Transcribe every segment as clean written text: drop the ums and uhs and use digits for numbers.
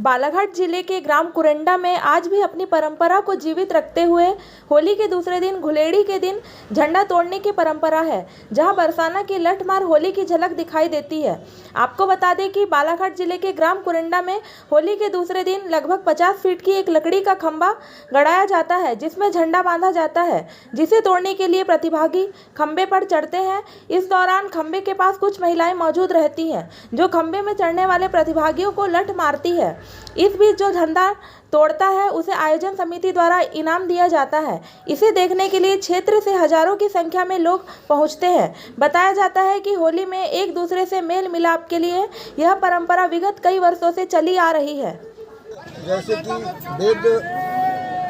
बालाघाट जिले के ग्राम कुरंडा में आज भी अपनी परंपरा को जीवित रखते हुए होली के दूसरे दिन घुलेड़ी के दिन झंडा तोड़ने की परंपरा है, जहां बरसाना की लठमार होली की झलक दिखाई देती है। आपको बता दें कि बालाघाट जिले के ग्राम कुरंडा में होली के दूसरे दिन लगभग 50 फीट की एक लकड़ी का खंभा गड़ाया जाता है, जिसमें झंडा बांधा जाता है, जिसे तोड़ने के लिए प्रतिभागी खंभे पर चढ़ते हैं। इस दौरान खंभे के पास कुछ महिलाएं मौजूद रहती हैं, जो खंभे में चढ़ने वाले प्रतिभागियों को लठ मारती है। इस बीच जो झंडा तोड़ता है उसे आयोजन समिति द्वारा इनाम दिया जाता है। इसे देखने के लिए क्षेत्र से हजारों की संख्या में लोग पहुंचते हैं। बताया जाता है कि होली में एक दूसरे से मेल मिलाप के लिए यह परंपरा विगत कई वर्षों से चली आ रही है। जैसे कि वेद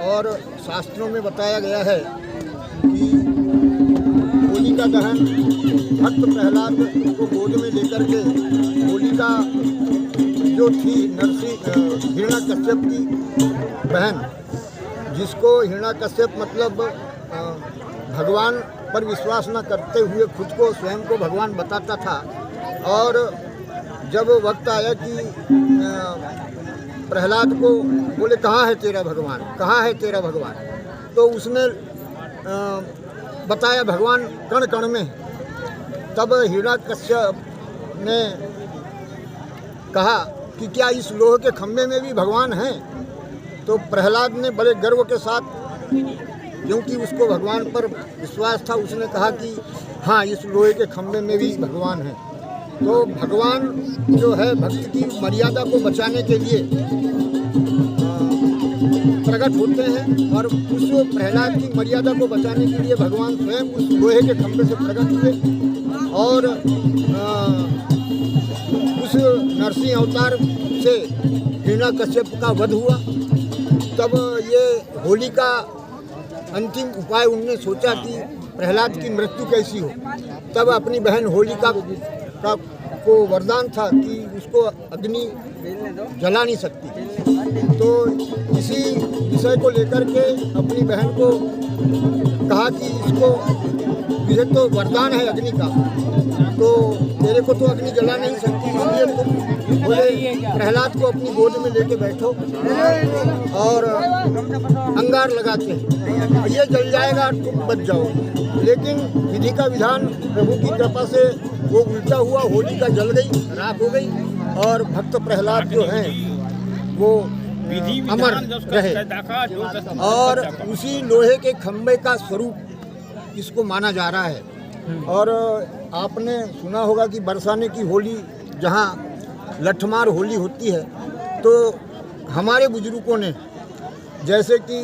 और शास्त्रों में बताया गया है कि होली का दहन भक्त प्रहलाद को गोद में लेकर के होली का जो थी हिरण्यकश्यप की बहन, जिसको हिरण्यकश्यप मतलब भगवान पर विश्वास न करते हुए खुद को स्वयं को भगवान बताता था, और जब वक्त आया कि प्रहलाद को बोले कहाँ है तेरा भगवान, कहाँ है तेरा भगवान, तो उसने बताया भगवान कण कण में। तब हिरण्यकश्यप ने कहा कि क्या इस लोहे के खंभे में भी भगवान हैं? तो प्रहलाद ने बड़े गर्व के साथ, क्योंकि उसको भगवान पर विश्वास था, उसने कहा कि हाँ, इस लोहे के खंभे में भी भगवान हैं। तो भगवान जो है भक्त की मर्यादा को बचाने के लिए प्रकट होते हैं, और उस प्रहलाद की मर्यादा को बचाने के लिए भगवान स्वयं उस लोहे के खंभे से प्रकट हुए, और उस नरसिंह अवतार से हिरण्यकश्यप का वध हुआ। तब ये होली का अंतिम उपाय उनने सोचा कि प्रहलाद की मृत्यु कैसी हो। तब अपनी बहन होलिका को वरदान था कि उसको अग्नि जला नहीं सकती। तो इसी विषय को लेकर के अपनी बहन को कहा कि इसको, ये तो वरदान है अग्नि का, तो तेरे को तो अग्नि जला नहीं सकती, इसलिए तुम बोले प्रहलाद को अपनी गोद में लेके बैठो और अंगार लगाते हैं, ये जल जाएगा, तुम बच जाओगे। लेकिन विधि का विधान प्रभु की कृपा से वो उल्टा हुआ, होली का जल गई, राख हो गई, और भक्त प्रहलाद जो हैं वो अमर रहे। और उसी लोहे के खंभे का स्वरूप इसको माना जा रहा है। और आपने सुना होगा कि बरसाने की होली जहाँ लठमार होली होती है, तो हमारे बुजुर्गों ने, जैसे कि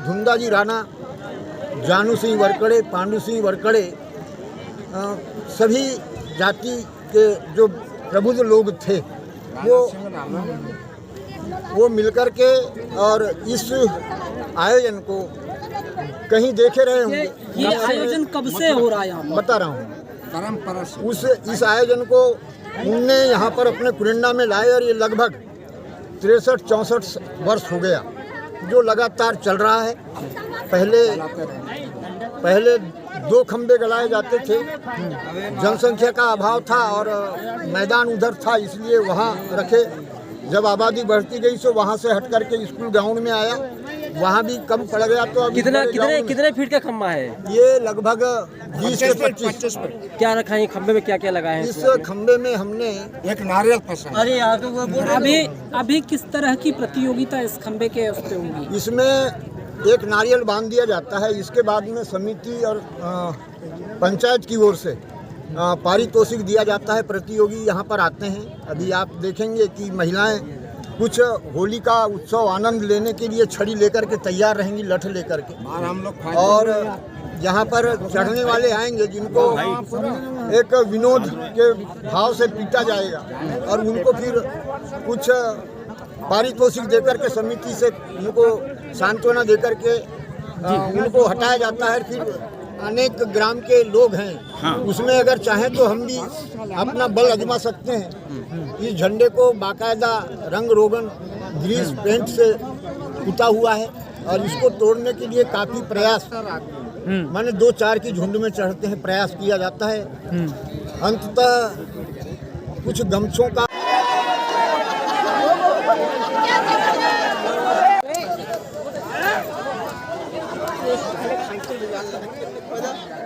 धुंदा जी राणा, जानू सिंह वरकड़े, पांडु सिंह वरकड़े, सभी जाति के जो प्रबुद्ध लोग थे, वो मिलकर के और इस आयोजन को कहीं देखे रहे होंगे। ये आयोजन कब से हो रहा है यहाँ? बता रहा हूँ। इस आयोजन को उनने यहाँ पर अपने कुरंडा में लाए, और ये लगभग 63-64 वर्ष हो गया जो लगातार चल रहा है। पहले 2 खंबे गड़ाए जाते थे, जनसंख्या का अभाव था और मैदान उधर था, इसलिए वहाँ रखे। जब आबादी बढ़ती गई तो वहाँ से हट करके स्कूल ग्राउंड में आया, वहाँ भी कम पड़ गया। तो कितने फीट का खंभा है? ये लगभग 20 से 25 फीट। क्या रखा है खंबे में, क्या क्या लगा है? इस खंबे में हमने एक नारियल पसंद। अरे यार, तो अभी किस तरह की प्रतियोगिता इस खंबे के उस पे होगी? इसमें एक नारियल बांध दिया जाता है, इसके बाद में समिति और पंचायत की ओर से पारितोषिक दिया जाता है। प्रतियोगी यहाँ पर आते हैं। अभी आप देखेंगे कि महिलाएं कुछ होली का उत्सव आनंद लेने के लिए छड़ी लेकर के तैयार रहेंगी, लठ लेकर के, और यहाँ पर चढ़ने वाले आएंगे जिनको एक विनोद के भाव से पीटा जाएगा, और उनको फिर कुछ पारितोषिक देकर के समिति से उनको सांत्वना देकर के उनको हटाया जाता है। फिर अनेक ग्राम के लोग हैं, हाँ, उसमें अगर चाहें तो हम भी अपना बल आजमा सकते हैं। इस झंडे को बाकायदा रंग रोगन ग्रीस पेंट से पुता हुआ है, और इसको तोड़ने के लिए काफ़ी प्रयास, माने 2-4 की झुंड में चढ़ते हैं, प्रयास किया जाता है। अंततः कुछ गमछों का आशा रखते हैं पैदा